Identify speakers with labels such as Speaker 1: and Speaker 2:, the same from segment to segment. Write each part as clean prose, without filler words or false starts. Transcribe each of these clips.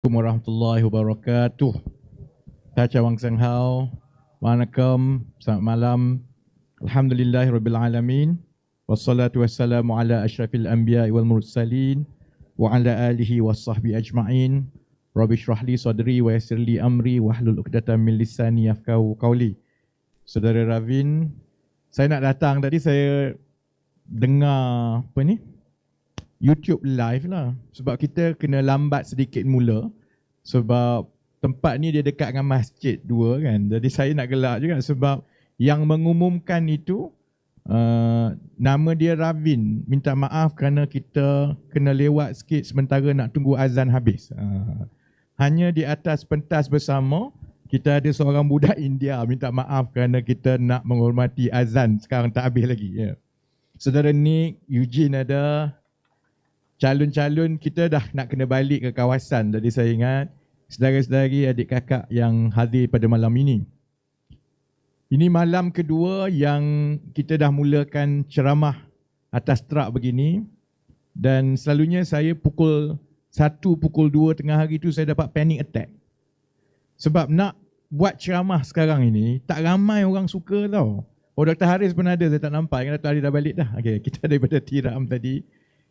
Speaker 1: Warahmatullahi wabarakatuh. Tacha Wang Sang Hao. Waalaikum. Selamat malam. Alhamdulillahirabbil alamin. Wassalatu wassalamu ala asyrafil anbiya'i wal mursalin wa ala alihi washabbi ajma'in. Rabbi shrah li sadri wa yassir li amri wahlul 'uqdatam min lisani yafqahu qawli. Saudara Ravin, saya nak datang tadi, saya dengar YouTube live lah. Sebab kita kena lambat sedikit mula. Sebab tempat ni dia dekat dengan masjid dua kan. Jadi saya nak gelak juga sebab yang mengumumkan itu nama dia Ravin. Minta maaf kerana kita kena lewat sikit sementara nak tunggu azan habis. Hanya di atas pentas bersama kita ada seorang budak India. Minta maaf kerana kita nak menghormati azan sekarang tak habis lagi. Ya. Saudara Nick, Eugene ada. Calon-calon kita dah nak kena balik ke kawasan. Jadi saya ingat saudara-saudari, adik kakak yang hadir pada malam ini. Ini malam kedua yang kita dah mulakan ceramah atas terak begini. Dan selalunya saya pukul 1, pukul 2 tengah hari tu saya dapat panic attack. Sebab nak buat ceramah sekarang ini, tak ramai orang suka tau. Oh, Dr. Haris pun ada, saya tak nampak. Dr. Haris dah balik dah. Okay, kita daripada tiram tadi.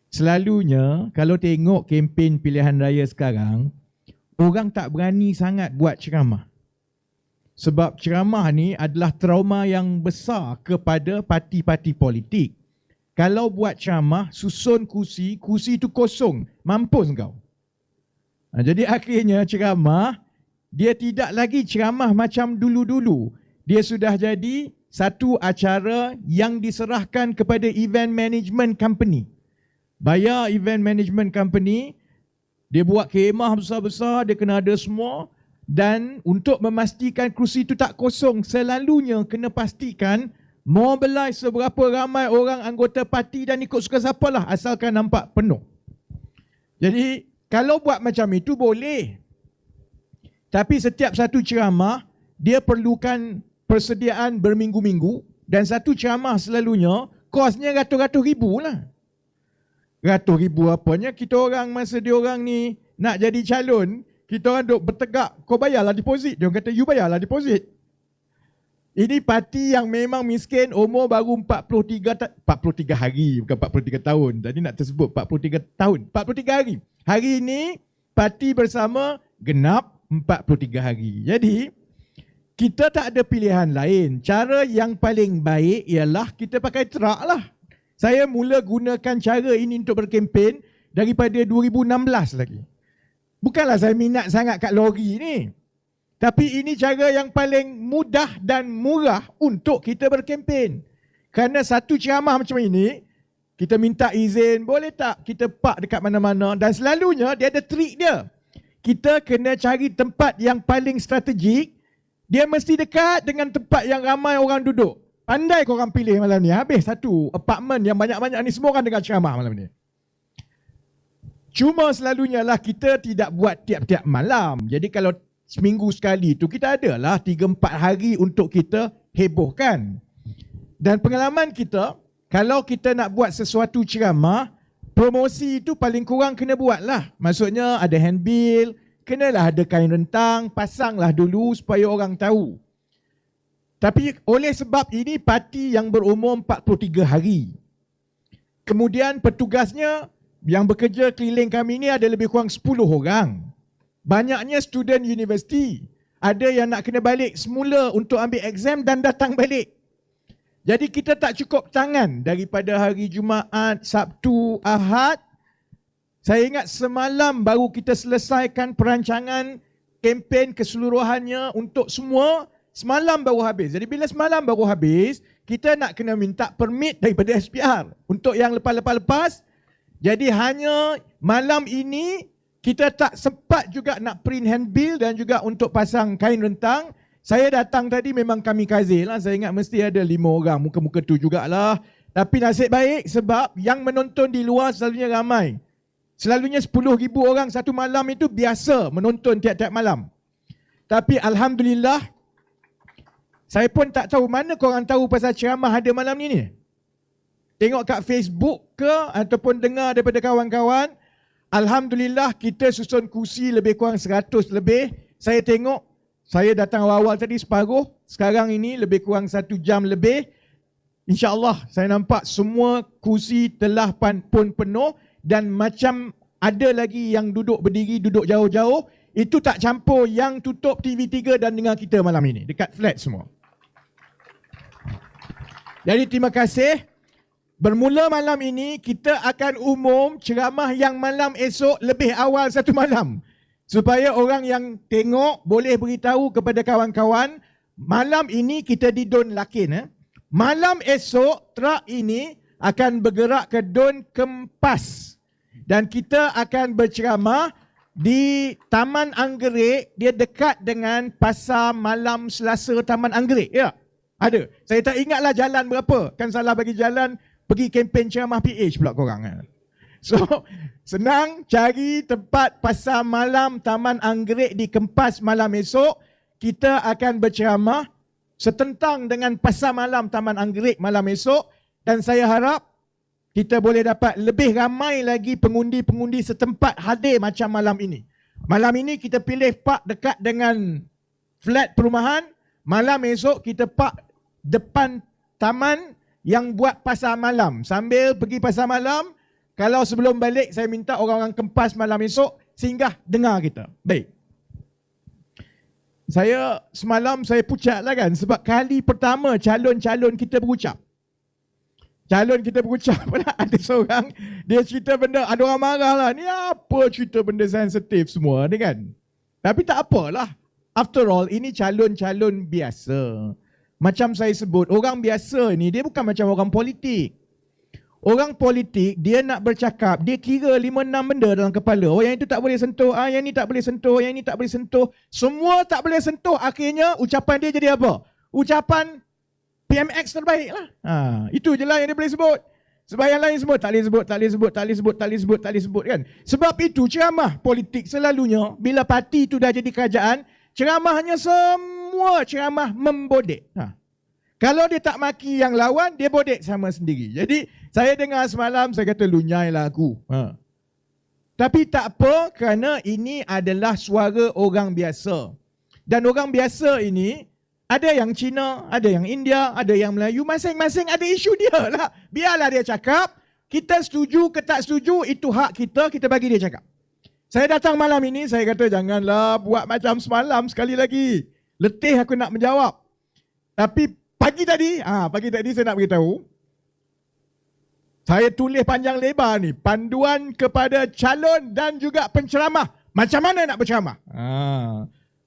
Speaker 1: Selalunya kalau tengok kempen pilihan raya sekarang, orang tak berani sangat buat ceramah. Sebab ceramah ni adalah trauma yang besar kepada parti-parti politik. Kalau buat ceramah, susun kursi, kursi itu kosong, mampus kau. Jadi akhirnya ceramah, dia tidak lagi ceramah macam dulu-dulu. Dia sudah jadi satu acara yang diserahkan kepada event management company. Bayar event management company, dia buat khemah besar-besar, dia kena ada semua. Dan untuk memastikan kursi itu tak kosong, selalunya kena pastikan mobilize seberapa ramai orang anggota parti dan ikut suka siapalah asalkan nampak penuh. Jadi kalau buat macam itu boleh. Tapi setiap satu ceramah, dia perlukan persediaan berminggu-minggu. Dan satu ceramah selalunya, kosnya ratus-ratus ribu lah. Ratus ribu apanya, kita orang masa dia orang ni nak jadi calon, kita orang duk bertegak, kau bayarlah deposit. Dia orang kata, you bayarlah deposit. Ini parti yang memang miskin, umur baru 43 hari, bukan 43 tahun. Tadi nak tersebut 43 tahun, 43 hari. Hari ini, parti bersama genap 43 hari. Jadi, kita tak ada pilihan lain. Cara yang paling baik ialah kita pakai terak lah. Saya mula gunakan cara ini untuk berkempen daripada 2016 lagi. Bukanlah saya minat sangat kat lori ni. Tapi ini cara yang paling mudah dan murah untuk kita berkempen. Kerana satu ceramah macam ini, kita minta izin, boleh tak kita park dekat mana-mana. Dan selalunya dia ada trik dia. Kita kena cari tempat yang paling strategik. Dia mesti dekat dengan tempat yang ramai orang duduk. Pandai korang pilih malam ni. Habis satu apartmen yang banyak-banyak ni, semua orang dengar ceramah malam ni. Cuma selalunya lah kita tidak buat tiap-tiap malam. Jadi kalau seminggu sekali tu kita adalah 3-4 hari untuk kita hebohkan. Dan pengalaman kita, kalau kita nak buat sesuatu ceramah, promosi itu paling kurang kena buat lah. Maksudnya ada handbill, kenalah ada kain rentang, pasanglah dulu supaya orang tahu. Tapi oleh sebab ini parti yang berumur 43 hari. Kemudian petugasnya yang bekerja keliling kami ini ada lebih kurang 10 orang. Banyaknya student universiti. Ada yang nak kena balik semula untuk ambil exam dan datang balik. Jadi kita tak cukup tangan daripada hari Jumaat, Sabtu, Ahad. Saya ingat semalam baru kita selesaikan perancangan kempen keseluruhannya untuk semua. Semalam baru habis. Jadi bila semalam baru habis, kita nak kena minta permit daripada SPR untuk yang lepas-lepas. Jadi hanya malam ini kita tak sempat juga nak print handbill dan juga untuk pasang kain rentang. Saya datang tadi memang kamikaze lah. Saya ingat mesti ada 5 orang. Muka-muka tu jugalah. Tapi nasib baik sebab yang menonton di luar selalunya ramai. Selalunya 10,000 orang satu malam itu biasa menonton tiap-tiap malam. Tapi Alhamdulillah, saya pun tak tahu mana korang tahu pasal ceramah ada malam ni. Tengok kat Facebook ke ataupun dengar daripada kawan-kawan.
Speaker 2: Alhamdulillah kita susun kursi lebih kurang 100 lebih. Saya tengok, saya datang awal-awal tadi separuh, sekarang ini lebih kurang 1 jam lebih. InsyaAllah saya nampak semua kursi telah pun penuh dan macam ada lagi yang duduk berdiri, duduk jauh-jauh. Itu tak campur yang tutup TV3 dan dengar kita malam ini, dekat flat semua. Jadi terima kasih. Bermula malam ini, kita akan umum ceramah yang malam esok lebih awal 1 malam. Supaya orang yang tengok boleh beritahu kepada kawan-kawan, malam ini kita di Dun Lakin. Malam esok, truk ini akan bergerak ke Dun Kempas. Dan kita akan berceramah di Taman Anggerik, dia dekat dengan Pasar Malam Selasa Taman Anggerik. Ya, ada. Saya tak ingatlah jalan berapa. Kan salah bagi jalan. Pergi kempen ceramah PH pula korang. So, senang cari tempat Pasar Malam Taman Anggerik di Kempas malam esok. Kita akan berceramah setentang dengan Pasar Malam Taman Anggerik malam esok. Dan saya harap kita boleh dapat lebih ramai lagi pengundi-pengundi setempat hadir macam malam ini. Malam ini kita pilih park dekat dengan flat perumahan. Malam esok kita park depan taman yang buat pasar malam. Sambil pergi pasar malam, kalau sebelum balik saya minta orang-orang Kempas malam esok singgah dengar kita. Baik. Semalam saya pucat lah kan, sebab kali pertama calon-calon kita berucap. Calon kita berucap pula ada seorang, dia cerita benda, ada orang marah lah, ni apa cerita benda sensitif semua ni kan. Tapi tak apalah. After all, ini calon-calon biasa. Macam saya sebut, orang biasa ni dia bukan macam orang politik. Orang politik, dia nak bercakap, dia kira 5-6 benda dalam kepala. Oh, yang itu tak boleh sentuh, yang ni tak boleh sentuh, yang ni tak boleh sentuh. Semua tak boleh sentuh, akhirnya ucapan dia jadi apa? Ucapan PMX terbaik lah. Itu je lah yang dia boleh sebut. Sebab yang lain semua tak boleh sebut, tak boleh sebut, tak boleh sebut, tak boleh sebut, tak boleh sebut kan. Sebab itu ceramah politik selalunya, bila parti itu dah jadi kerajaan, ceramahnya semua ceramah membodek. Kalau dia tak maki yang lawan, dia bodek sama sendiri. Jadi saya dengar semalam, saya kata lunyailah aku. Tapi tak apa, kerana ini adalah suara orang biasa. Dan orang biasa ini, ada yang Cina, ada yang India, ada yang Melayu, masing-masing ada isu dia lah. Biarlah dia cakap, kita setuju ke tak setuju, itu hak kita, kita bagi dia cakap. Saya datang malam ini, saya kata janganlah buat macam semalam sekali lagi. Letih aku nak menjawab. Tapi pagi tadi saya nak beritahu, saya tulis panjang lebar ni, panduan kepada calon dan juga penceramah. Macam mana nak berceramah?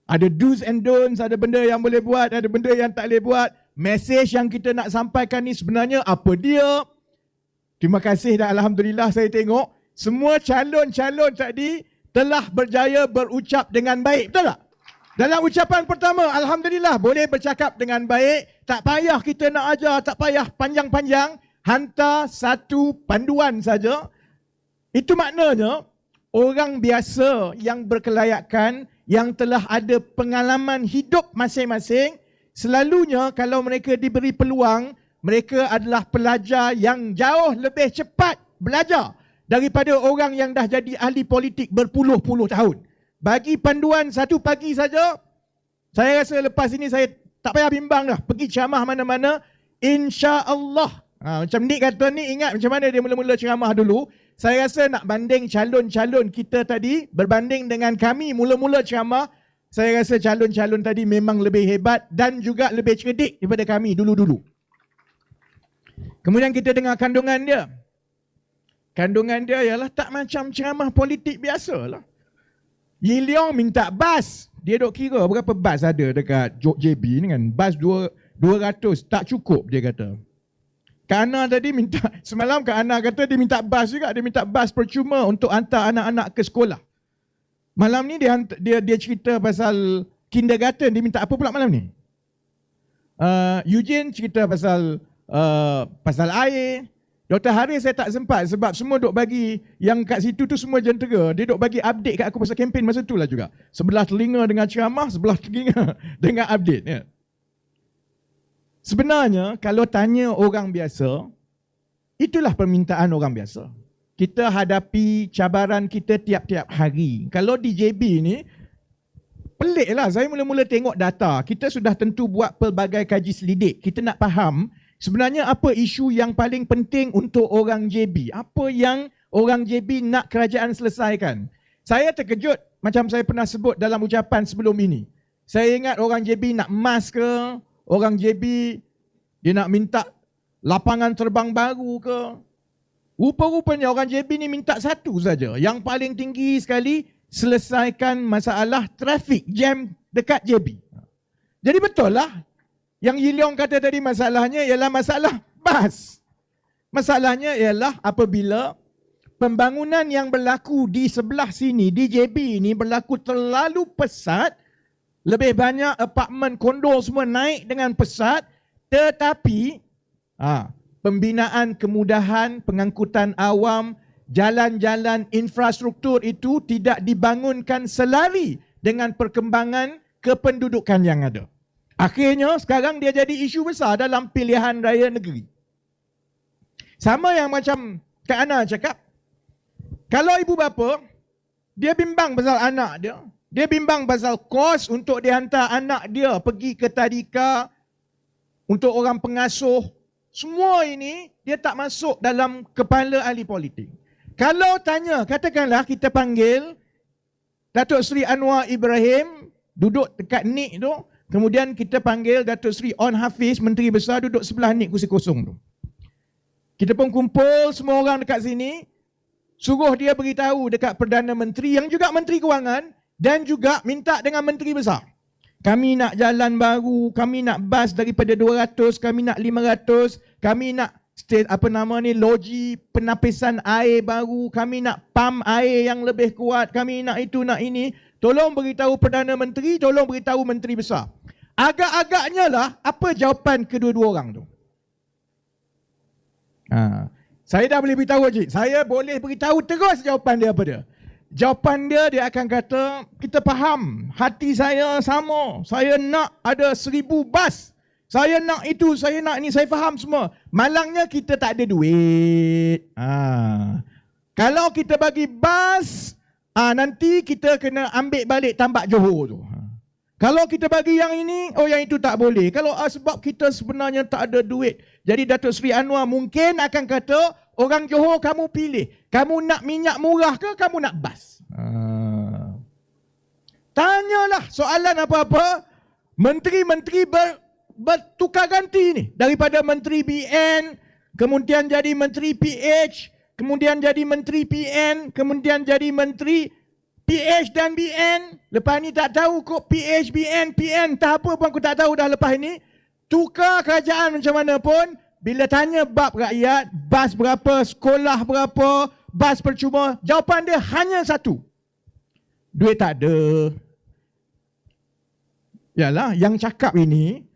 Speaker 2: Ada do's and don'ts, ada benda yang boleh buat, ada benda yang tak boleh buat. Mesej yang kita nak sampaikan ni sebenarnya apa dia? Terima kasih dan Alhamdulillah saya tengok semua calon-calon tadi telah berjaya berucap dengan baik. Betul tak? Dalam ucapan pertama, Alhamdulillah boleh bercakap dengan baik. Tak payah kita nak ajar, tak payah panjang-panjang. Hantar satu panduan saja. Itu maknanya orang biasa yang berkelayakan, yang telah ada pengalaman hidup masing-masing, selalunya kalau mereka diberi peluang, mereka adalah pelajar yang jauh lebih cepat belajar daripada orang yang dah jadi ahli politik berpuluh-puluh tahun. Bagi panduan satu pagi saja, saya rasa lepas ini saya tak payah bimbang dah. Pergi ceramah mana-mana, insya-Allah. Macam Nick kata ni, ingat macam mana dia mula-mula ceramah dulu. Saya rasa nak banding calon-calon kita tadi, berbanding dengan kami mula-mula ceramah, saya rasa calon-calon tadi memang lebih hebat dan juga lebih cerdik daripada kami dulu-dulu. Kemudian kita dengar kandungan dia. Kandungan dia ialah tak macam ceramah politik biasa lah. Yi Leong minta bas. Dia dok kira berapa bas ada dekat Jok JB ni kan. Bas 200 tak cukup dia kata. Kak Ana tadi minta, semalam Kak Ana kata dia minta bas juga. Dia minta bas percuma untuk hantar anak-anak ke sekolah. Malam ni dia cerita pasal kindergarten. Dia minta apa pula malam ni? Eugene cerita pasal air. Dr. Haris saya tak sempat sebab semua duk bagi yang kat situ tu semua jentera. Dia duk bagi update kat aku pasal kempen masa tu lah juga. Sebelah telinga dengan ceramah, sebelah telinga dengan update. Ya. Sebenarnya kalau tanya orang biasa, itulah permintaan orang biasa. kita hadapi cabaran kita tiap-tiap hari. Kalau di JB ni, pelik lah. Saya mula-mula tengok data. Kita sudah tentu buat pelbagai kaji selidik. Kita nak faham sebenarnya apa isu yang paling penting untuk orang JB. Apa yang orang JB nak kerajaan selesaikan. Saya terkejut macam saya pernah sebut dalam ucapan sebelum ini. Saya ingat orang JB nak emas ke, orang JB dia nak minta lapangan terbang baru ke. Rupa-rupanya orang JB ni minta satu saja. Yang paling tinggi sekali, selesaikan masalah trafik jam dekat JB. Jadi betul lah. Yang Yiliong kata tadi masalahnya ialah masalah bas. Masalahnya ialah apabila pembangunan yang berlaku di sebelah sini, di JB ini berlaku terlalu pesat, lebih banyak apartmen, kondo semua naik dengan pesat, tetapi pembinaan kemudahan pengangkutan awam, jalan-jalan infrastruktur itu tidak dibangunkan selari dengan perkembangan kependudukan yang ada. Akhirnya sekarang dia jadi isu besar dalam pilihan raya negeri. Sama yang macam Kak Ana cakap, kalau ibu bapa, dia bimbang pasal anak dia, dia bimbang pasal kos untuk dihantar anak dia pergi ke tadika, untuk orang pengasuh, semua ini dia tak masuk dalam kepala ahli politik. Kalau tanya, katakanlah kita panggil Datuk Seri Anwar Ibrahim duduk dekat NIK tu, kemudian kita panggil Datuk Seri On Hafiz, Menteri Besar, duduk sebelah NIK kursi kosong tu. Kita pun kumpul semua orang dekat sini, suruh dia beritahu dekat Perdana Menteri yang juga Menteri Kewangan dan juga minta dengan Menteri Besar. Kami nak jalan baru, kami nak bas daripada 200, kami nak 500, kami nak loji penapisan air baru, kami nak pam air yang lebih kuat, kami nak itu, nak ini. Tolong beritahu Perdana Menteri, tolong beritahu Menteri Besar. Agak-agaknya lah, apa jawapan kedua-dua orang tu? Saya dah boleh beritahu Haji. Saya boleh beritahu terus jawapan dia apa dia. Jawapan dia akan kata, kita faham, hati saya sama. Saya nak ada 1000 bas. Saya nak itu, saya nak ini, saya faham semua. Malangnya kita tak ada duit. Kalau kita bagi bas, nanti kita kena ambil balik Tambak Johor tu. Kalau kita bagi yang ini, yang itu tak boleh. Kalau sebab kita sebenarnya tak ada duit. Jadi Datuk Seri Anwar mungkin akan kata, orang Johor kamu pilih. Kamu nak minyak murah ke, kamu nak bas? Tanyalah soalan apa-apa. Menteri-menteri bertukar ganti ni. Daripada Menteri BN, kemudian jadi Menteri PH, kemudian jadi Menteri PN, kemudian jadi Menteri PH dan BN. Lepas ni tak tahu kok PH, BN, PN. Tak apa pun aku tak tahu dah lepas ni. Tukar kerajaan macam mana pun, bila tanya bab rakyat, bas berapa, sekolah berapa, bas percuma, jawapan dia hanya satu. Duit tak ada. Yalah, yang cakap ini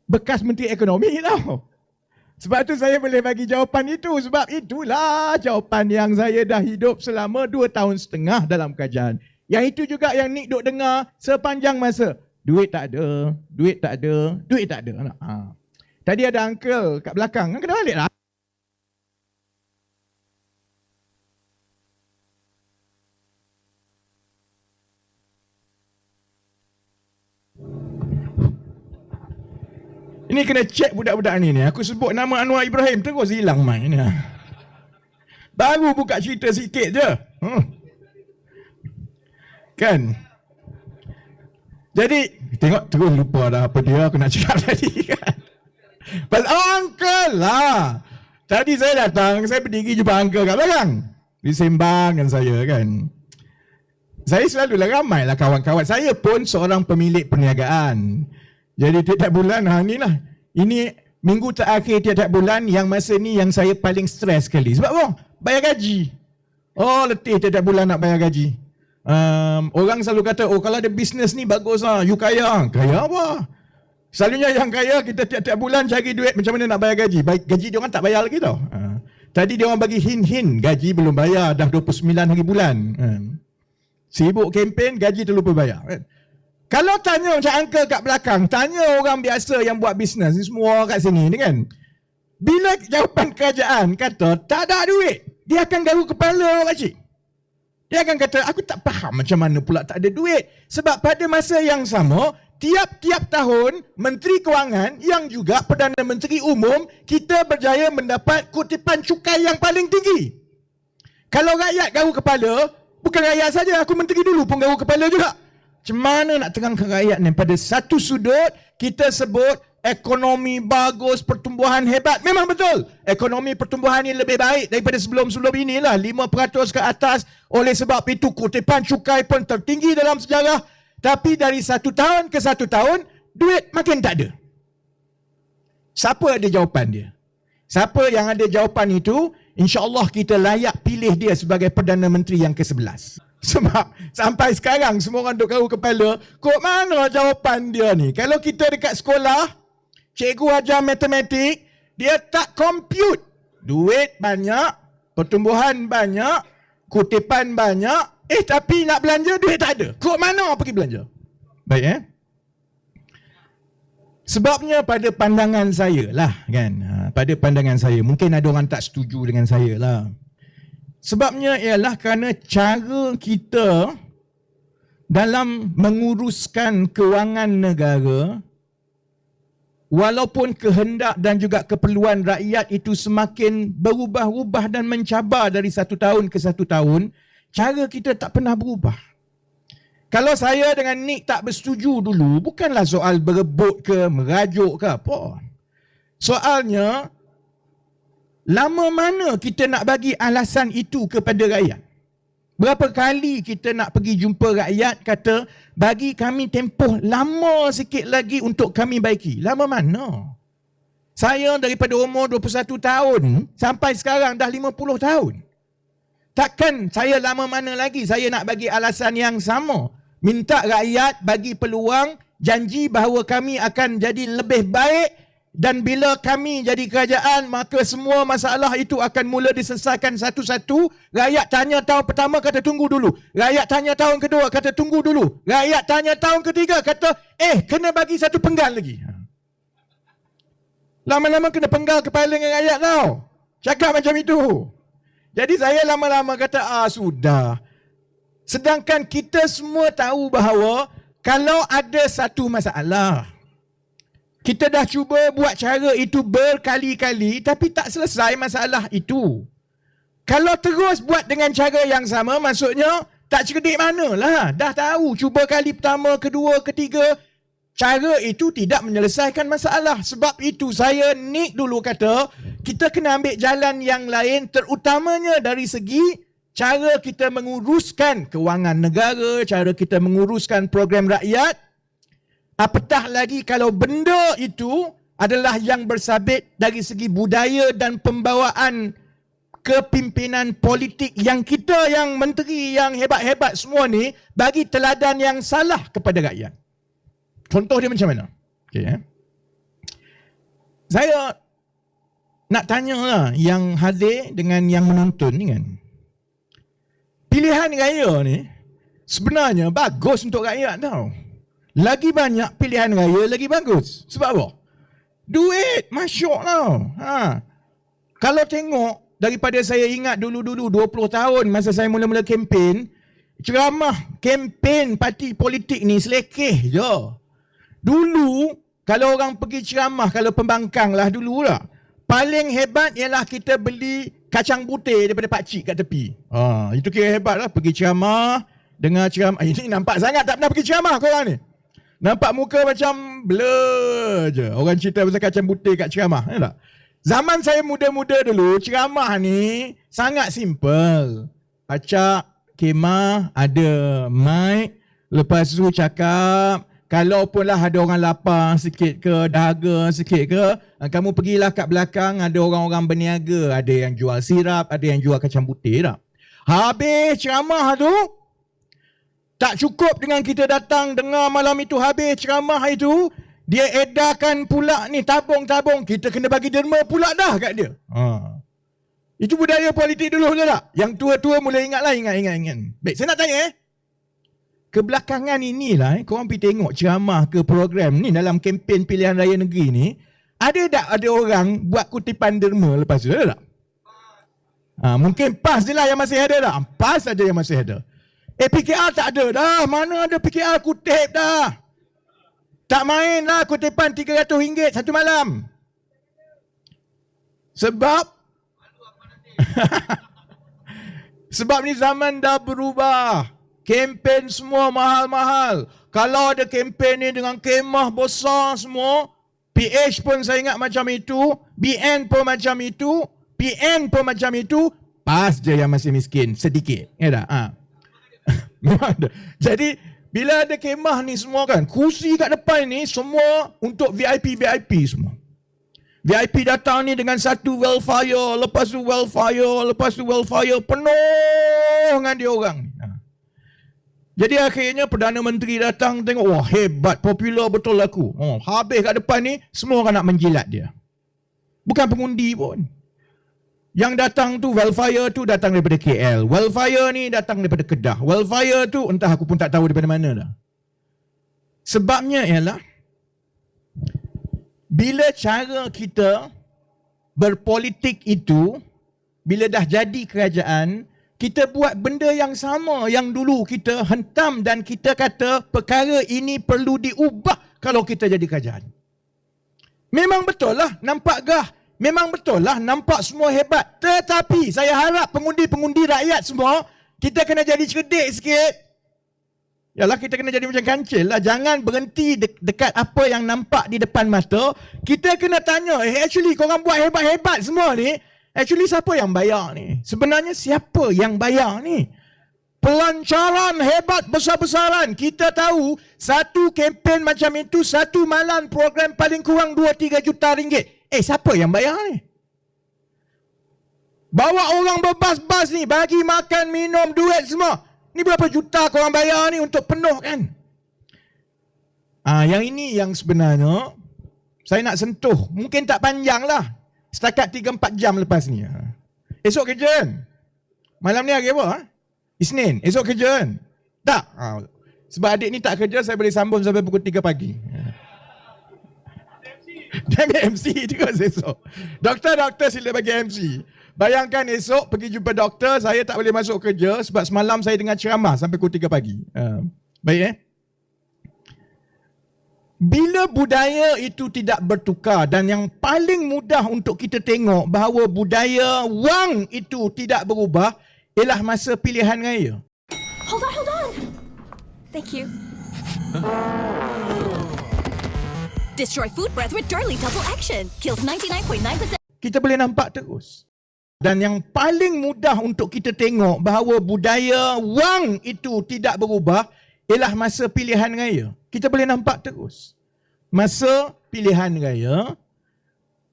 Speaker 2: bekas Menteri Ekonomi tau. Sebab tu saya boleh bagi jawapan itu. Sebab itulah jawapan yang saya dah hidup selama 2 tahun setengah dalam kerajaan. Yang itu juga yang Nik duk dengar sepanjang masa. Duit tak ada, duit tak ada, duit tak ada. Tadi ada uncle kat belakang. Kena balik lah. Ini kena cek budak-budak ni. Aku sebut nama Anwar Ibrahim terus hilang main ni. Baru buka cerita sikit je. Kan? Jadi, tengok terus lupa dah apa dia aku nak cakap tadi kan. Pasal uncle lah. Tadi saya datang, saya berdiri jumpa uncle kat belakang. Disembang dengan saya kan. Saya selalulah ramailah kawan-kawan. Saya pun seorang pemilik perniagaan. Jadi tiap-tiap bulan, ini minggu terakhir tiap-tiap bulan yang masa ni yang saya paling stres sekali. Sebab apa? Bayar gaji. Letih tiap-tiap bulan nak bayar gaji. Orang selalu kata, kalau ada bisnes ni bagus lah, you kaya. Kaya apa? Selalunya yang kaya, kita tiap-tiap bulan cari duit macam mana nak bayar gaji. Gaji diorang tak bayar lagi tau. Tadi diorang bagi hint-hint, gaji belum bayar, dah 29 hari bulan. Sibuk kempen, gaji terlupa bayar. Kalau tanya macam uncle kat belakang, tanya orang biasa yang buat bisnes, ni semua kat sini ni kan. Bila jawapan kerajaan kata, tak ada duit. dia akan garu kepala pakcik. Dia akan kata, aku tak faham macam mana pula tak ada duit. Sebab pada masa yang sama, tiap-tiap tahun Menteri Kewangan yang juga Perdana Menteri Umum, kita berjaya mendapat kutipan cukai yang paling tinggi. Kalau rakyat garu kepala, bukan rakyat saja, aku menteri dulu pun garu kepala juga. Macam mana nak terangkan rakyat ni? Pada satu sudut, kita sebut ekonomi bagus, pertumbuhan hebat. Memang betul. Ekonomi pertumbuhan ini lebih baik daripada sebelum-sebelum inilah. 5% ke atas. Oleh sebab itu, kutipan cukai pun tertinggi dalam sejarah. Tapi dari satu tahun ke satu tahun, duit makin tak ada. Siapa ada jawapan dia? Siapa yang ada jawapan itu, insya-Allah kita layak pilih dia sebagai Perdana Menteri yang ke-11. Sebab sampai sekarang semua orang duk garu kepala, kok mana jawapan dia ni? Kalau kita dekat sekolah, cikgu ajar matematik, dia tak compute. Duit banyak, pertumbuhan banyak, kutipan banyak, tapi nak belanja duit tak ada. Kok mana orang pergi belanja? Baik Sebabnya pada pandangan saya lah kan. Pada pandangan saya, mungkin ada orang tak setuju dengan saya lah. Sebabnya ialah kerana cara kita dalam menguruskan kewangan negara, walaupun kehendak dan juga keperluan rakyat itu semakin berubah-ubah dan mencabar dari satu tahun ke satu tahun, cara kita tak pernah berubah. Kalau saya dengan Nick tak bersetuju dulu, bukanlah soal berebut ke, merajuk ke apa. Soalnya, lama mana kita nak bagi alasan itu kepada rakyat? Berapa kali kita nak pergi jumpa rakyat kata, bagi kami tempoh lama sikit lagi untuk kami baiki. Lama mana? Saya daripada umur 21 tahun sampai sekarang dah 50 tahun. Takkan saya lama mana lagi saya nak bagi alasan yang sama? Minta rakyat bagi peluang, janji bahawa kami akan jadi lebih baik, dan bila kami jadi kerajaan, maka semua masalah itu akan mula diselesaikan satu-satu. Rakyat tanya tahun pertama, kata tunggu dulu. Rakyat tanya tahun kedua, kata tunggu dulu. Rakyat tanya tahun ketiga, kata kena bagi satu penggal lagi. Lama-lama kena penggal kepala dengan rakyat tau. Cakap macam itu. Jadi saya lama-lama kata, sudah. Sedangkan kita semua tahu bahawa kalau ada satu masalah, kita dah cuba buat cara itu berkali-kali, tapi tak selesai masalah itu. Kalau terus buat dengan cara yang sama, maksudnya tak cerdik manalah. Dah tahu, cuba kali pertama, kedua, ketiga, cara itu tidak menyelesaikan masalah. Sebab itu saya Nick dulu kata, kita kena ambil jalan yang lain, terutamanya dari segi cara kita menguruskan kewangan negara, cara kita menguruskan program rakyat. Apatah lagi kalau benda itu adalah yang bersabit dari segi budaya dan pembawaan kepimpinan politik yang kita, yang menteri, yang hebat-hebat semua ni bagi teladan yang salah kepada rakyat. Contoh dia macam mana? Saya nak tanya lah yang hadir dengan yang menonton ni kan. Pilihan raya ni sebenarnya bagus untuk rakyat tau. Lagi banyak pilihan raya, lagi bagus. Sebab apa? Duit, masyuk tau. Kalau tengok, daripada saya ingat dulu-dulu 20 tahun masa saya mula-mula kempen, ceramah kempen parti politik ni selekeh je. Dulu, kalau orang pergi ceramah, kalau pembangkang lah dulu lah, paling hebat ialah kita beli kacang putih daripada pakcik kat tepi. Itu kira hebat lah, pergi ceramah, dengar ceramah. Ini nampak sangat tak pernah pergi ceramah korang ni. Nampak muka macam blur je. Orang cerita pasal kacang putih kat ceramah. Tak? Zaman saya muda-muda dulu, ceramah ni sangat simple. Pacak, kemah, ada mic, lepas tu cakap. Kalau pun lah ada orang lapar sikit ke, dahaga sikit ke, kamu pergilah kat belakang, ada orang-orang berniaga. Ada yang jual sirap, ada yang jual kacang putih tak. Habis ceramah tu, tak cukup dengan kita datang dengar malam itu, habis ceramah itu, dia edarkan pula ni tabung-tabung. Kita kena bagi derma pula dah kat dia. Itu budaya politik dulu ke tak? Yang tua-tua mula ingat. Baik, saya nak tanya kebelakangan inilah, korang pergi tengok ceramah ke program ni dalam kempen pilihan raya negeri ni, ada tak ada orang buat kutipan derma lepas tu? Ada tak? Mungkin PAS je lah yang masih ada dah. PAS saja yang masih ada. PKR tak ada dah. Mana ada PKR kutip dah. Tak main lah kutipan RM300 satu malam. Sebab sebab ni zaman dah berubah. Kempen semua mahal-mahal. Kalau ada kempen ni dengan kemah besar semua, PH pun saya ingat macam itu, BN pun macam itu, PN pun macam itu, PAS je yang masih miskin sedikit. Ya tak? Memang ada. Jadi bila ada kemah ni semua kan, kursi kat depan ni semua untuk VIP semua. VIP datang ni dengan satu wildfire, lepas tu wildfire, penuh dengan dia orang. Jadi akhirnya Perdana Menteri datang tengok, wah hebat, popular betul aku. Habis kat depan ni, semua orang nak menjilat dia. Bukan pengundi pun. Yang datang tu, wildfire tu datang daripada KL. Wildfire ni datang daripada Kedah. Wildfire tu entah aku pun tak tahu daripada mana dah. Sebabnya ialah, bila cara kita berpolitik itu, bila dah jadi kerajaan, kita buat benda yang sama yang dulu kita hentam dan kita kata perkara ini perlu diubah kalau kita jadi kerajaan. Memang betul lah, nampak gah. Memang betul lah, nampak semua hebat. Tetapi saya harap pengundi-pengundi rakyat semua, kita kena jadi cerdik sikit. Yalah, kita kena jadi macam kancil lah. Jangan berhenti dekat apa yang nampak di depan mata. Kita kena tanya, actually korang buat hebat-hebat semua ni, actually siapa yang bayar ni? Sebenarnya siapa yang bayar ni? Pelancaran hebat besar-besaran. Kita tahu satu kempen macam itu, satu malam program paling kurang 2-3 juta ringgit. Siapa yang bayar ni? Bawa orang berbas-bas ni, bagi makan, minum, duit semua. Ni berapa juta korang bayar ni untuk penuh kan? Yang ini yang sebenarnya saya nak sentuh. Mungkin tak panjang lah. Setakat 3-4 jam lepas ni. Esok kerja kan? Malam ni hari apa? Isnin. Esok kerja kan? Tak. Sebab adik ni tak kerja, saya boleh sambung sampai pukul 3 pagi. Dia ambil MC terus esok. Doktor sila bagi MC. Bayangkan esok pergi jumpa doktor, saya tak boleh masuk kerja sebab semalam saya dengar ceramah sampai pukul 3 pagi. Baik Bila budaya itu tidak bertukar dan yang paling mudah untuk kita tengok bahawa budaya wang itu tidak berubah ialah masa pilihan raya.
Speaker 3: Hold on. Thank you. Destroy food breath with Darlie Double Action. Kills 99.9%.
Speaker 2: Kita boleh nampak terus. Dan yang paling mudah untuk kita tengok bahawa budaya wang itu tidak berubah ialah masa pilihan raya. Kita boleh nampak terus. Masa pilihan raya,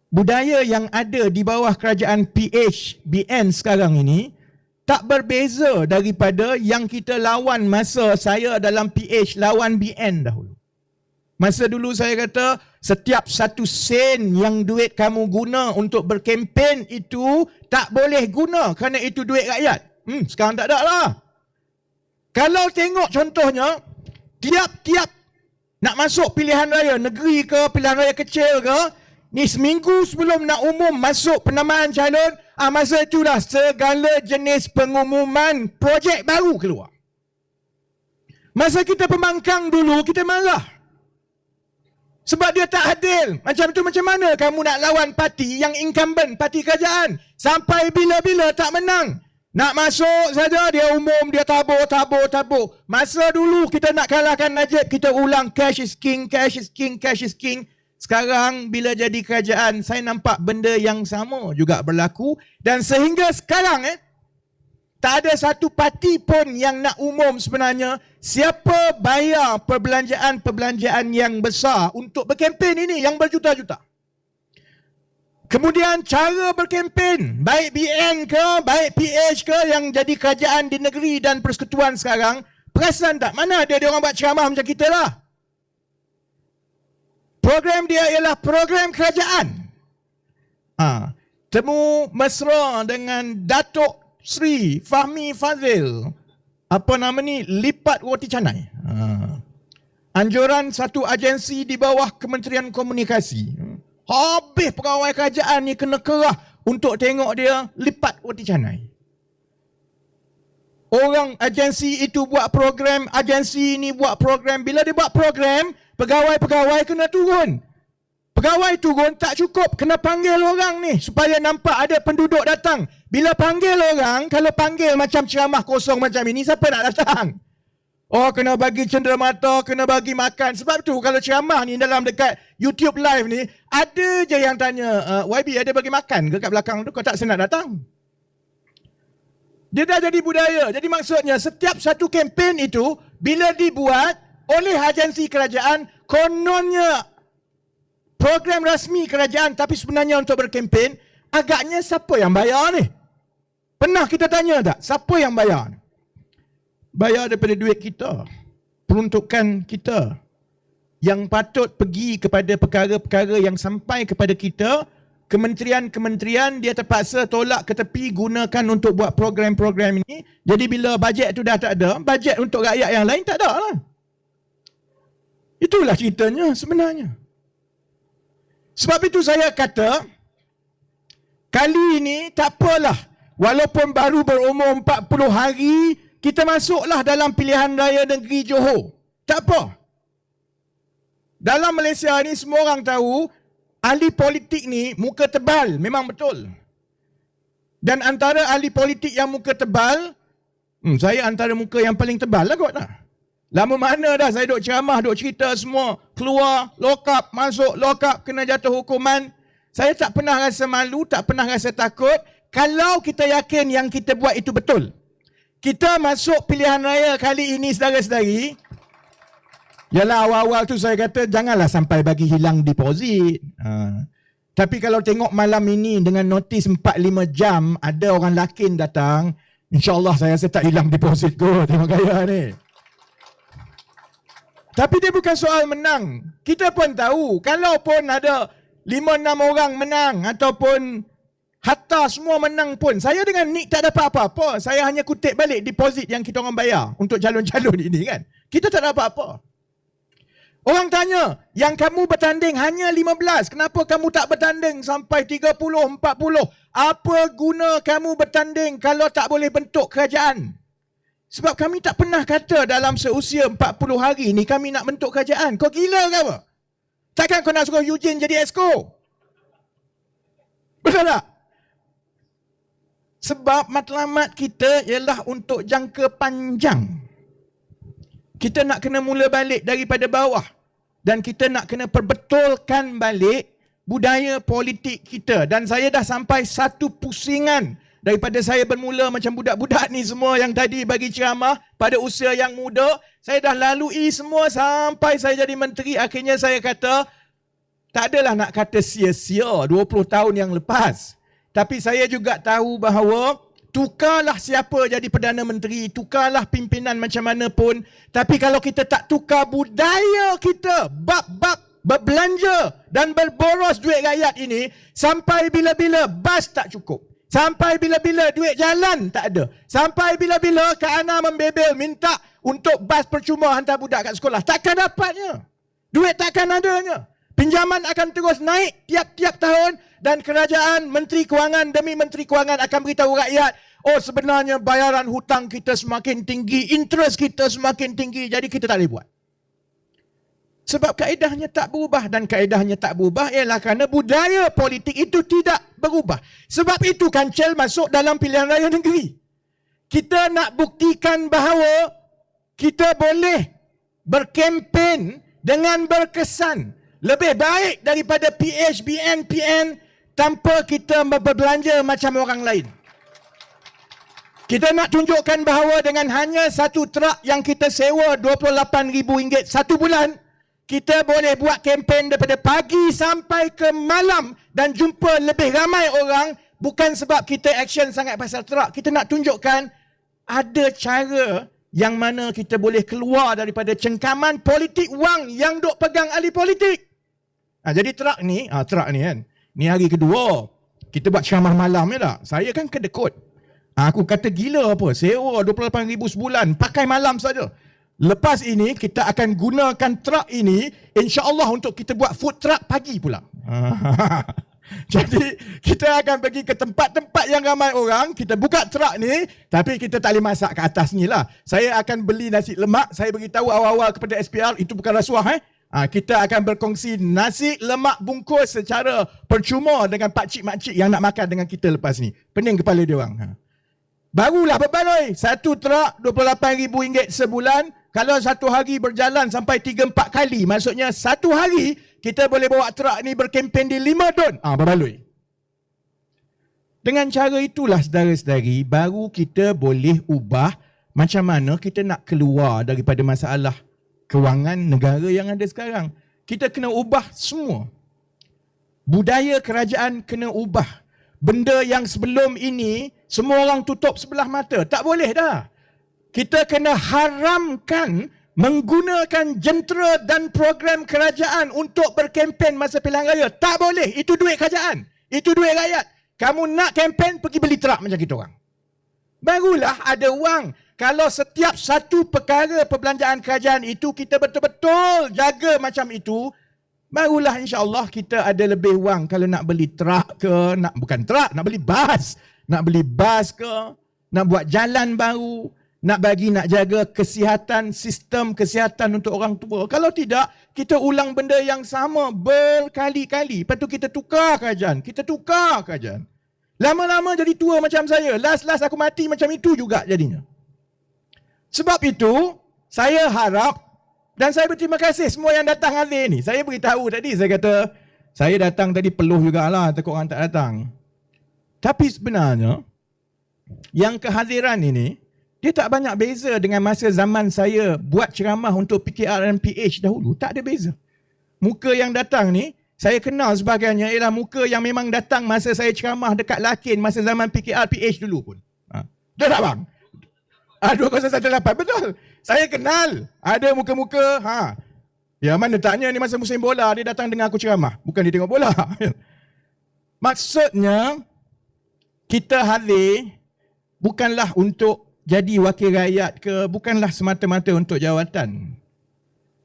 Speaker 2: budaya yang ada di bawah kerajaan PH, BN sekarang ini tak berbeza daripada yang kita lawan masa saya dalam PH lawan BN dahulu. Masa dulu saya kata, setiap 1 sen yang duit kamu guna untuk berkempen itu tak boleh guna kerana itu duit rakyat. Sekarang tak ada lah. Kalau tengok contohnya, tiap-tiap nak masuk pilihan raya negeri ke, pilihan raya kecil ke, ni seminggu sebelum nak umum masuk penamaan calon, masa itulah segala jenis pengumuman projek baru keluar. Masa kita pembangkang dulu, kita marah. Sebab dia tak adil. Macam tu macam mana kamu nak lawan parti yang incumbent, parti kerajaan. Sampai bila-bila tak menang. Nak masuk saja dia umum, dia tabur. Masa dulu kita nak kalahkan Najib, kita ulang cash is king. Sekarang bila jadi kerajaan, saya nampak benda yang sama juga berlaku. Dan sehingga sekarang tak ada satu parti pun yang nak umum sebenarnya siapa bayar perbelanjaan yang besar untuk berkempen ini yang berjuta-juta. Kemudian cara berkempen, baik BN ke, baik PH ke yang jadi kerajaan di negeri dan persekutuan sekarang, perasan tak mana dia orang buat ceramah macam kita lah. Program dia ialah program kerajaan. Temu mesra dengan Datuk Sri Fahmi Fazil, lipat roti canai. Anjuran satu agensi di bawah Kementerian Komunikasi. Habis pegawai kerajaan ni kena kerah untuk tengok dia lipat roti canai. Orang agensi itu buat program, agensi ini buat program. Bila dia buat program, pegawai-pegawai kena turun. Pegawai turun tak cukup, kena panggil orang ni supaya nampak ada penduduk datang. Bila panggil orang, kalau panggil macam ceramah kosong macam ini, siapa nak datang? Oh, kena bagi cenderamata, kena bagi makan. Sebab tu kalau ceramah ni dalam dekat YouTube live ni, ada je yang tanya, YB ada bagi makan ke kat belakang tu? Kau tak senang datang. Dia dah jadi budaya. Jadi maksudnya setiap satu kempen itu, bila dibuat oleh agensi kerajaan, kononnya program rasmi kerajaan, tapi sebenarnya untuk berkempen, agaknya siapa yang bayar ni? Pernah kita tanya tak? Siapa yang bayar? Bayar daripada duit kita. Peruntukan kita. Yang patut pergi kepada perkara-perkara yang sampai kepada kita, kementerian-kementerian dia terpaksa tolak ke tepi, gunakan untuk buat program-program ini. Jadi bila bajet tu dah tak ada, bajet untuk rakyat yang lain tak ada lah. Itulah ceritanya sebenarnya. Sebab itu saya kata, kali ini tak apalah, walaupun baru berumur 40 hari, kita masuklah dalam pilihan raya negeri Johor. Tak apa. Dalam Malaysia ni semua orang tahu, ahli politik ni muka tebal, memang betul. Dan antara ahli politik yang muka tebal, saya antara muka yang paling tebal lah kot lah. Lama mana dah saya duk ceramah, duk cerita semua, keluar, lock up, masuk lock up, kena jatuh hukuman. Saya tak pernah rasa malu, tak pernah rasa takut, kalau kita yakin yang kita buat itu betul. Kita masuk pilihan raya kali ini, saudara-saudari, yalah awal-awal tu saya kata janganlah sampai bagi hilang deposit. Tapi kalau tengok malam ini dengan notis 4-5 jam ada orang lakin datang, insyaAllah saya rasa tak hilang deposit kot. Tengok gaya ni. Tapi dia bukan soal menang. Kita pun tahu kalau pun ada 5-6 orang menang ataupun hatta semua menang pun, saya dengan Nick tak dapat apa-apa. Saya hanya kutip balik deposit yang kita orang bayar untuk calon-calon ini kan. Kita tak dapat apa-apa. Orang tanya, yang kamu bertanding hanya 15, kenapa kamu tak bertanding sampai 30, 40? Apa guna kamu bertanding kalau tak boleh bentuk kerajaan? Sebab kami tak pernah kata dalam seusia 40 hari ni kami nak bentuk kerajaan. Kau gila ke apa? Takkan kau nak suruh Eugene jadi exco? Betul tak? Sebab matlamat kita ialah untuk jangka panjang. Kita nak kena mula balik daripada bawah. Dan kita nak kena perbetulkan balik budaya politik kita. Dan saya dah sampai satu pusingan daripada saya bermula macam budak-budak ni semua yang tadi bagi ceramah pada usia yang muda. Saya dah lalui semua sampai saya jadi menteri. Akhirnya saya kata, tak adalah nak kata sia-sia 20 tahun yang lepas. Tapi saya juga tahu bahawa tukarlah siapa jadi Perdana Menteri, tukarlah pimpinan macam mana pun. Tapi kalau kita tak tukar budaya kita, bab-bab berbelanja dan berboros duit rakyat ini, sampai bila-bila bas tak cukup. Sampai bila-bila duit jalan tak ada. Sampai bila-bila Kak Ana membebel minta untuk bas percuma hantar budak kat sekolah. Takkan dapatnya. Duit takkan adanya. Pinjaman akan terus naik tiap-tiap tahun dan kerajaan, Menteri Kewangan demi Menteri Kewangan akan beritahu rakyat, oh sebenarnya bayaran hutang kita semakin tinggi, interest kita semakin tinggi, jadi kita tak boleh buat. Sebab kaedahnya tak berubah, dan kaedahnya tak berubah ialah kerana budaya politik itu tidak berubah. Sebab itu Kancil masuk dalam pilihan raya negeri. Kita nak buktikan bahawa kita boleh berkempen dengan berkesan. Lebih baik daripada PHBN, PN tanpa kita berbelanja macam orang lain. Kita nak tunjukkan bahawa dengan hanya satu truk yang kita sewa RM28,000 satu bulan, kita boleh buat kempen daripada pagi sampai ke malam dan jumpa lebih ramai orang, bukan sebab kita action sangat pasal truk. Kita nak tunjukkan ada cara yang mana kita boleh keluar daripada cengkaman politik wang yang duk pegang ahli politik. Jadi truk ni kan, ni hari kedua kita buat ceramah malam ni tak. Saya kan kedekut. Aku kata gila apa, sewa RM28,000 sebulan, pakai malam saja. Lepas ini kita akan gunakan truk ini insya-Allah untuk kita buat food truck pagi pula. Jadi kita akan pergi ke tempat-tempat yang ramai orang, kita buka truk ni, tapi kita tak boleh masak ke atas ni lah. Saya akan beli nasi lemak, saya beritahu awal-awal kepada SPR, itu bukan rasuah kita akan berkongsi nasi lemak bungkus secara percuma dengan pakcik-makcik yang nak makan dengan kita lepas ni. Pening kepala dia orang. Barulah berbaloi. Satu truk RM28,000 sebulan. Kalau satu hari berjalan sampai 3-4 kali, maksudnya satu hari kita boleh bawa truk ni berkempen di 5 don. Berbaloi. Dengan cara itulah saudara-saudari, baru kita boleh ubah macam mana kita nak keluar daripada masalah kewangan negara yang ada sekarang. Kita kena ubah semua. Budaya kerajaan kena ubah. Benda yang sebelum ini semua orang tutup sebelah mata. Tak boleh dah. Kita kena haramkan menggunakan jentera dan program kerajaan untuk berkempen masa pilihan raya. Tak boleh. Itu duit kerajaan. Itu duit rakyat. Kamu nak kempen, pergi beli truk macam kita orang. Barulah ada wang. Kalau setiap satu perkara perbelanjaan kerajaan itu kita betul-betul jaga macam itu, barulah insya-Allah kita ada lebih wang kalau nak beli truk ke, bukan truk, nak beli bas. Nak beli bas ke, nak buat jalan baru, nak jaga kesihatan, sistem kesihatan untuk orang tua. Kalau tidak, kita ulang benda yang sama berkali-kali. Lepas tu kita tukar kerajaan. Lama-lama jadi tua macam saya. Last aku mati macam itu juga jadinya. Sebab itu, saya harap dan saya berterima kasih semua yang datang hari ni. Saya beritahu tadi, saya kata, saya datang tadi peluh jugalah, takut orang tak datang. Tapi sebenarnya, yang kehadiran ini, dia tak banyak beza dengan masa zaman saya buat ceramah untuk PKR dan PH dahulu. Tak ada beza. Muka yang datang ni, saya kenal sebagainya ialah muka yang memang datang masa saya ceramah dekat Lakin masa zaman PKR PH dulu pun. Betul tak bang? 2018, betul. Saya kenal. Ada muka-muka. Ya mana taknya ni masa musim bola, dia datang dengar aku ceramah. Bukan dia tengok bola. Maksudnya, kita hadir bukanlah untuk jadi wakil rakyat ke, bukanlah semata-mata untuk jawatan.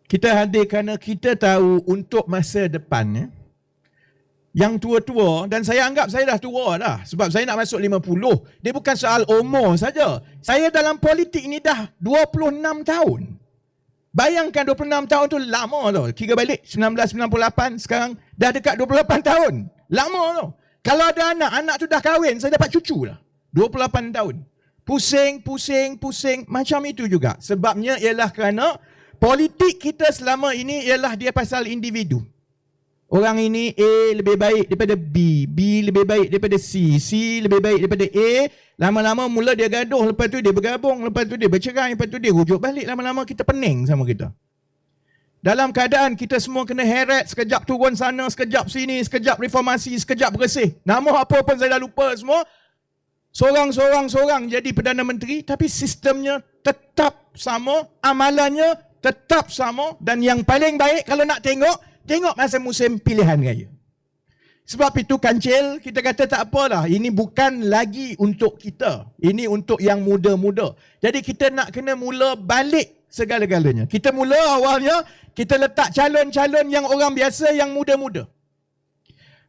Speaker 2: Kita hadir kerana kita tahu untuk masa depan yang tua-tua, dan saya anggap saya dah tua dah sebab saya nak masuk 50. Dia bukan soal umur saja. Saya dalam politik ni dah 26 tahun. Bayangkan 26 tahun tu lama tau. Kira balik 1998 sekarang dah dekat 28 tahun. Lama tau. Kalau ada anak tu dah kahwin, saya dapat cucu dah. 28 tahun. Pusing. Macam itu juga. Sebabnya ialah kerana politik kita selama ini ialah dia pasal individu. Orang ini A lebih baik daripada B, B lebih baik daripada C, C lebih baik daripada A. Lama-lama mula dia gaduh, lepas tu dia bergabung, lepas tu dia bercerai, lepas tu dia rujuk balik. Lama-lama kita pening sama kita. Dalam keadaan kita semua kena heret, sekejap turun sana, sekejap sini, sekejap reformasi, sekejap bersih. Nama apa pun saya dah lupa semua. Seorang jadi Perdana Menteri, tapi sistemnya tetap sama, amalannya tetap sama. Dan yang paling baik kalau nak tengok masa musim pilihan raya. Sebab itu kancil, kita kata tak apalah. Ini bukan lagi untuk kita. Ini untuk yang muda-muda. Jadi kita nak kena mula balik segala-galanya. Kita mula awalnya, kita letak calon-calon yang orang biasa, yang muda-muda.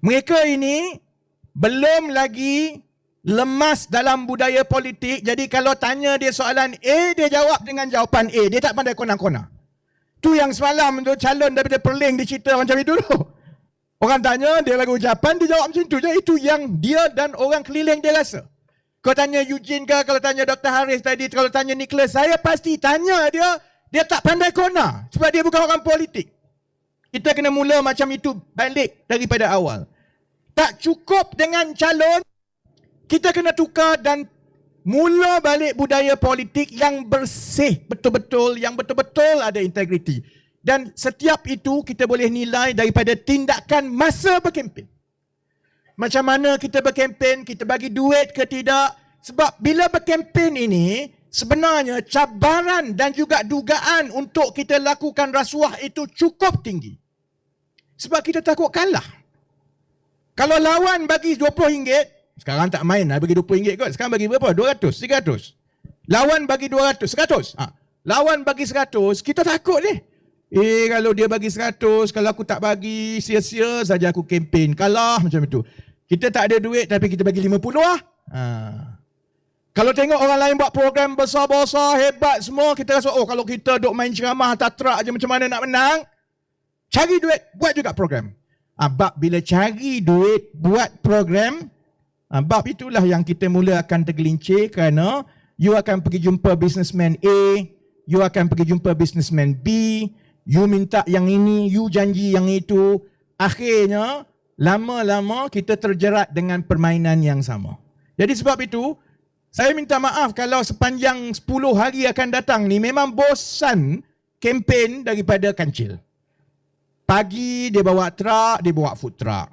Speaker 2: Mereka ini belum lagi lemas dalam budaya politik. Jadi kalau tanya dia soalan A, dia jawab dengan jawapan A. Dia tak pandai kona-kona. Tu yang semalam tu calon daripada Perling dia cerita macam itu tu. Orang tanya, dia bagi ucapan, dia jawab macam tu je. Itu yang dia dan orang keliling dia rasa. Kau tanya Eugene ke, kalau tanya Dr. Haris tadi, kalau tanya Nicholas, saya pasti tanya dia tak pandai kona. Sebab dia bukan orang politik. Kita kena mula macam itu balik daripada awal. Tak cukup dengan calon, kita kena tukar dan mula balik budaya politik yang bersih betul-betul, yang betul-betul ada integriti. Dan setiap itu kita boleh nilai daripada tindakan masa berkempen. Macam mana kita berkempen, kita bagi duit ke tidak. Sebab bila berkempen ini, sebenarnya cabaran dan juga dugaan untuk kita lakukan rasuah itu cukup tinggi. Sebab kita takut kalah. Kalau lawan bagi RM20, sekarang tak main lah bagi RM20 kot. Sekarang bagi berapa? 200, 300. Lawan bagi 200, 100. Lawan bagi 100, kita takut ni. Kalau dia bagi 100, kalau aku tak bagi, sia-sia saja aku kempen. Kalah macam itu. Kita tak ada duit tapi kita bagi 50 lah. Kalau tengok orang lain buat program besar-besar, hebat semua, kita rasa, oh kalau kita duk main ceramah tatrak je macam mana nak menang. Cari duit, buat juga program. Bab bila cari duit, buat program, bab itulah yang kita mula akan tergelincir kerana you akan pergi jumpa businessman A, you akan pergi jumpa businessman B, you minta yang ini, you janji yang itu. Akhirnya, lama-lama kita terjerat dengan permainan yang sama. Jadi sebab itu, saya minta maaf kalau sepanjang 10 hari akan datang ni memang bosan kempen daripada kancil. Pagi dia bawa truck, dia bawa food truck.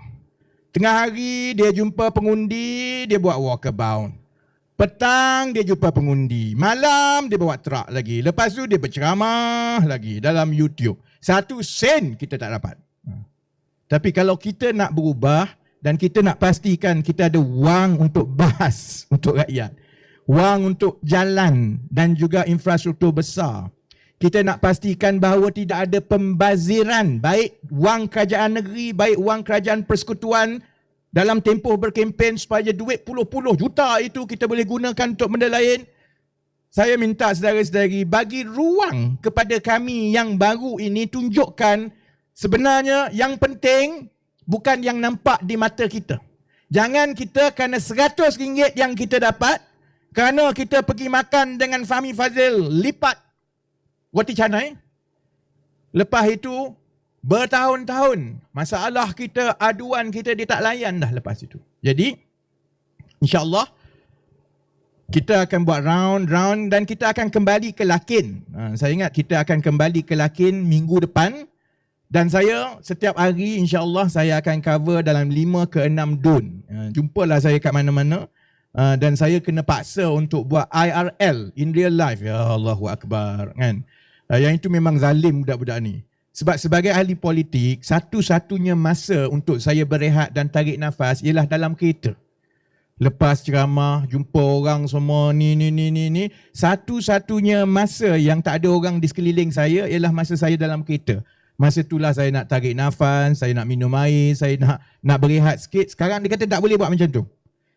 Speaker 2: Tengah hari dia jumpa pengundi, dia buat walkabout. Petang dia jumpa pengundi. Malam dia bawa truck lagi. Lepas tu dia berceramah lagi dalam YouTube. 1 sen kita tak dapat. Tapi kalau kita nak berubah dan kita nak pastikan kita ada wang untuk bas untuk rakyat, wang untuk jalan dan juga infrastruktur besar, kita nak pastikan bahawa tidak ada pembaziran, baik wang kerajaan negeri, baik wang kerajaan persekutuan dalam tempoh berkempen supaya duit puluh-puluh juta itu kita boleh gunakan untuk benda lain. Saya minta saudara-saudari bagi ruang kepada kami yang baru ini, tunjukkan sebenarnya yang penting bukan yang nampak di mata kita. Jangan kita kerana RM100 yang kita dapat, kerana kita pergi makan dengan Fahmi Fazil lipat roti canai, lepas itu bertahun-tahun masalah kita, aduan kita dia tak layan dah lepas itu. Jadi insya-Allah kita akan buat round dan kita akan kembali ke Lakin. Saya ingat kita akan kembali ke Lakin minggu depan dan saya setiap hari insya-Allah saya akan cover dalam 5 ke 6 dun. Jumpalah saya kat mana-mana dan saya kena paksa untuk buat IRL, in real life. Ya Allahu Akbar kan. Yang itu memang zalim budak-budak ni. Sebab sebagai ahli politik, satu-satunya masa untuk saya berehat dan tarik nafas ialah dalam kereta. Lepas ceramah, jumpa orang semua ni. Satu-satunya masa yang tak ada orang di sekeliling saya ialah masa saya dalam kereta. Masa itulah saya nak tarik nafas, saya nak minum air, saya nak berehat sikit. Sekarang dia kata tak boleh buat macam tu.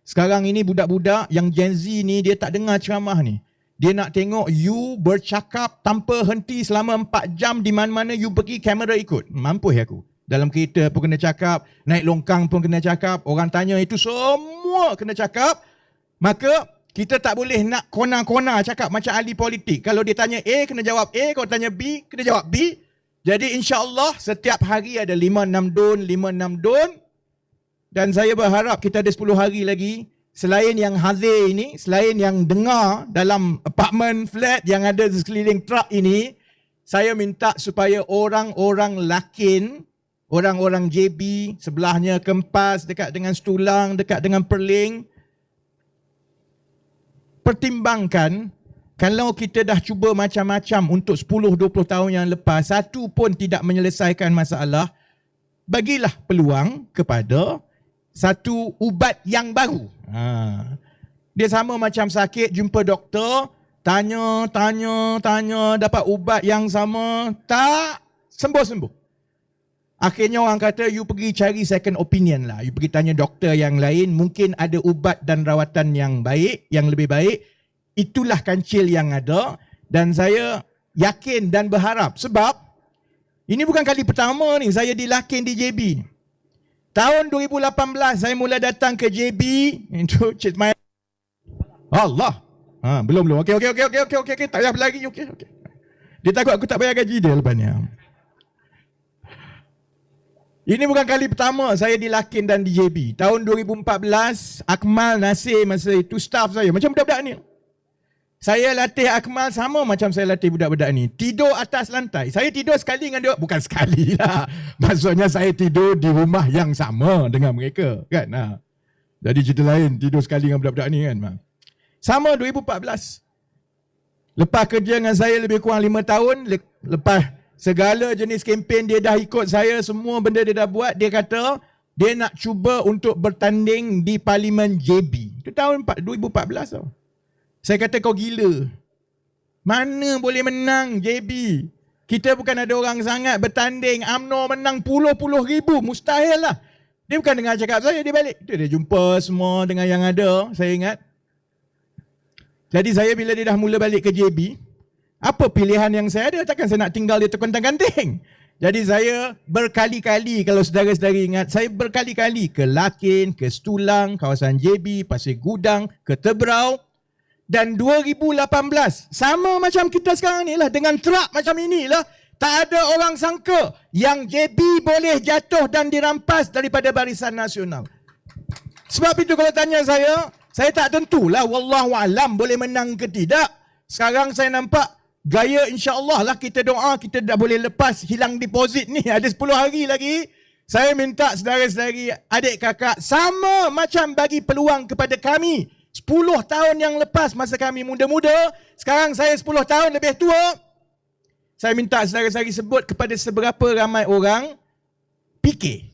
Speaker 2: Sekarang ini budak-budak yang Gen Z ni, dia tak dengar ceramah ni. Dia nak tengok you bercakap tanpa henti selama 4 jam di mana-mana you pergi, kamera ikut. Mampus aku. Dalam kereta pun kena cakap, naik longkang pun kena cakap, orang tanya itu semua kena cakap. Maka kita tak boleh nak kona-kona cakap macam ahli politik. Kalau dia tanya A, kena jawab A. Kalau tanya B, kena jawab B. Jadi insya-Allah setiap hari ada 5-6 dun. Dan saya berharap kita ada 10 hari lagi. Selain yang hadir ini, selain yang dengar dalam apartmen flat yang ada di sekeliling truk ini, saya minta supaya orang-orang Lakin, orang-orang JB, sebelahnya Kempas, dekat dengan Stulang, dekat dengan Perling, pertimbangkan kalau kita dah cuba macam-macam untuk 10-20 tahun yang lepas, satu pun tidak menyelesaikan masalah, bagilah peluang kepada satu ubat yang baru. Dia sama macam sakit, jumpa doktor, tanya, dapat ubat yang sama, tak sembuh-sembuh. Akhirnya orang kata, you pergi cari second opinion lah. You pergi tanya doktor yang lain, mungkin ada ubat dan rawatan yang baik, yang lebih baik. Itulah kancil yang ada. Dan saya yakin dan berharap, sebab ini bukan kali pertama ni saya di Lakin di JB. Tahun 2018 saya mula datang ke JB untuk Cik Allah. Belum. Okey. Tak payah lagi. Okey. Dia takut aku tak bayar gaji dia lepas ni. Ini bukan kali pertama saya di Lakin dan di JB. Tahun 2014, Akmal Nasir masa itu staff saya. Macam budak-budak ni. Saya latih Akmal sama macam saya latih budak-budak ni. Tidur atas lantai. Saya tidur sekali dengan dia. Bukan sekali lah. Maksudnya saya tidur di rumah yang sama dengan mereka. Kan? Jadi cerita lain. Tidur sekali dengan budak-budak ni kan. Sama 2014. Lepas kerja dengan saya lebih kurang 5 tahun. Lepas segala jenis kempen dia dah ikut saya. Semua benda dia dah buat. Dia kata dia nak cuba untuk bertanding di Parlimen JB. Itu tahun 2014 tau. Saya kata kau gila. Mana boleh menang JB? Kita bukan ada orang sangat bertanding. UMNO menang puluh-puluh ribu. Mustahil lah. Dia bukan dengar cakap saya, dia balik. Dia jumpa semua dengan yang ada, saya ingat. Jadi saya bila dia dah mula balik ke JB, apa pilihan yang saya ada? Takkan saya nak tinggal di terkontang-kanting. Jadi saya berkali-kali, kalau saudara-saudara ingat, saya berkali-kali ke Lakin, ke Setulang, kawasan JB, Pasir Gudang, ke Tebrau. Dan 2018, sama macam kita sekarang ni lah, dengan truk macam inilah, tak ada orang sangka yang JB boleh jatuh dan dirampas daripada Barisan Nasional. Sebab itu kalau tanya saya tak tentulah wallahualam boleh menang ke tidak. Sekarang saya nampak gaya insya-Allah lah kita doa kita dah boleh lepas hilang deposit ni. Ada 10 hari lagi. Saya minta saudara-saudari, adik kakak sama macam bagi peluang kepada kami 10 tahun yang lepas masa kami muda-muda. Sekarang saya 10 tahun lebih tua. Saya minta saudara-saudari sebut kepada seberapa ramai orang fikir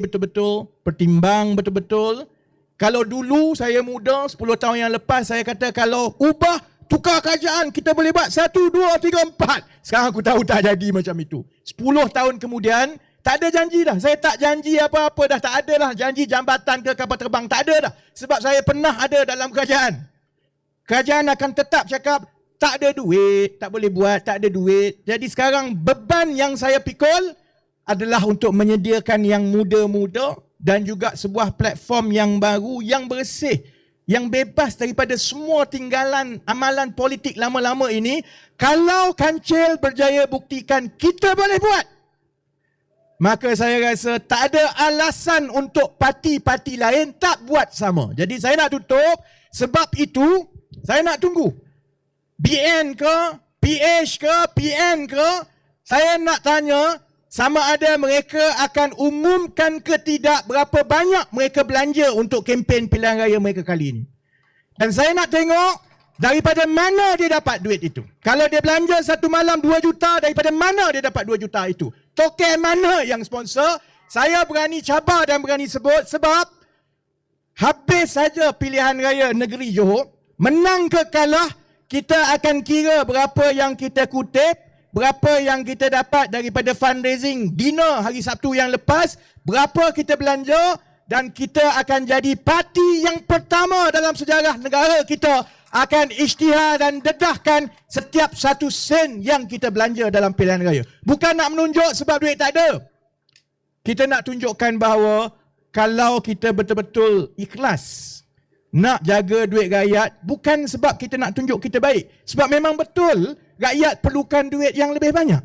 Speaker 2: betul-betul, pertimbang betul-betul. Kalau dulu saya muda, 10 tahun yang lepas saya kata kalau ubah, tukar kerajaan, kita boleh buat 1, 2, 3, 4. Sekarang aku tahu tak jadi macam itu. 10 tahun kemudian, tak ada janji dah. Saya tak janji apa-apa dah, tak ada dah. Janji jambatan ke kapal terbang, tak ada dah. Sebab saya pernah ada dalam kerajaan. Kerajaan akan tetap cakap, tak ada duit, tak boleh buat, tak ada duit. Jadi sekarang beban yang saya pikul adalah untuk menyediakan yang muda-muda dan juga sebuah platform yang baru, yang bersih, yang bebas daripada semua tinggalan amalan politik lama-lama ini. Kalau Kancil berjaya buktikan kita boleh buat, maka saya rasa tak ada alasan untuk parti-parti lain tak buat sama. Jadi saya nak tutup, sebab itu saya nak tunggu BN ke, PH ke, PN ke, saya nak tanya sama ada mereka akan umumkan ke tidak berapa banyak mereka belanja untuk kempen pilihan raya mereka kali ini. Dan saya nak tengok daripada mana dia dapat duit itu. Kalau dia belanja satu malam 2 juta, daripada mana dia dapat 2 juta itu? Token mana yang sponsor? Saya berani cabar dan berani sebut sebab habis saja pilihan raya negeri Johor, menang ke kalah, kita akan kira berapa yang kita kutip, berapa yang kita dapat daripada fundraising dinner hari Sabtu yang lepas, berapa kita belanja, dan kita akan jadi parti yang pertama dalam sejarah negara kita akan isytihar dan dedahkan setiap 1 sen yang kita belanja dalam pilihan raya. Bukan nak menunjuk sebab duit tak ada. Kita nak tunjukkan bahawa kalau kita betul-betul ikhlas nak jaga duit rakyat, bukan sebab kita nak tunjuk kita baik. Sebab memang betul rakyat perlukan duit yang lebih banyak.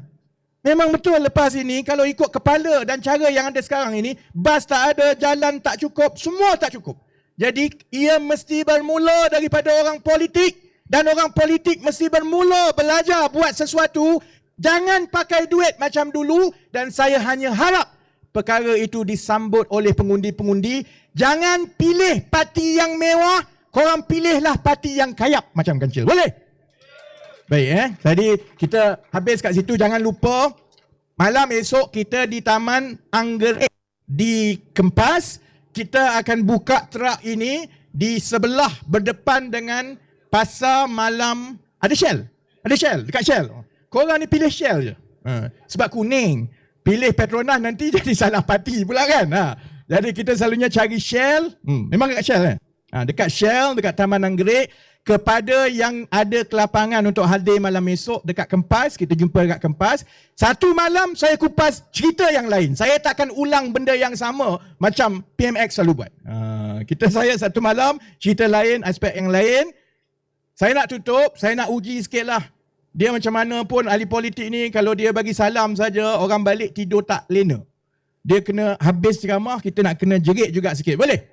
Speaker 2: Memang betul lepas ini kalau ikut kepala dan cara yang ada sekarang ini, bas tak ada, jalan tak cukup, semua tak cukup. Jadi ia mesti bermula daripada orang politik, dan orang politik mesti bermula belajar buat sesuatu. Jangan pakai duit macam dulu, dan saya hanya harap perkara itu disambut oleh pengundi-pengundi. Jangan pilih parti yang mewah, korang pilihlah parti yang kayap macam Kancil. Boleh? Baik Jadi kita habis kat situ. Jangan lupa malam esok kita di Taman Anggerek di Kempas. Kita akan buka truk ini di sebelah berdepan dengan pasar malam. Ada Shell? Ada Shell? Dekat Shell? Korang ni pilih Shell je. Sebab kuning. Pilih Petronas nanti jadi salah parti pula kan. Jadi kita selalunya cari Shell. Memang dekat Shell dekat Shell, dekat Taman Anggerek. Kepada yang ada kelapangan untuk hadir malam esok dekat Kempas, kita jumpa dekat Kempas. Satu malam saya kupas cerita yang lain. Saya takkan ulang benda yang sama macam PMX selalu buat. Saya satu malam, cerita lain, aspek yang lain. Saya nak tutup, saya nak uji sikit lah. Dia macam mana pun ahli politik ni, kalau dia bagi salam saja, orang balik tidur tak lena. Dia kena habis ceramah, kita nak kena jerit juga sikit. Boleh?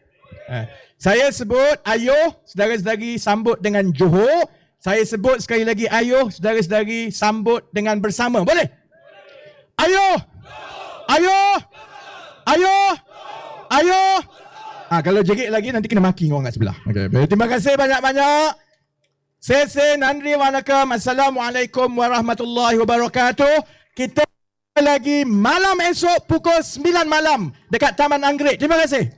Speaker 2: Saya sebut ayuh, saudara-saudari sambut dengan Johor. Saya sebut sekali lagi ayuh, saudara-saudari sambut dengan bersama. Boleh? Ayuh! Ayuh! Ayuh! Ayuh! Kalau jerit lagi nanti kena maki orang kat sebelah. Okay. Terima kasih banyak-banyak. Sese Nandri Wanakam. Assalamualaikum warahmatullahi wabarakatuh. Kita lagi malam esok pukul 9 malam dekat Taman Anggerek. Terima kasih.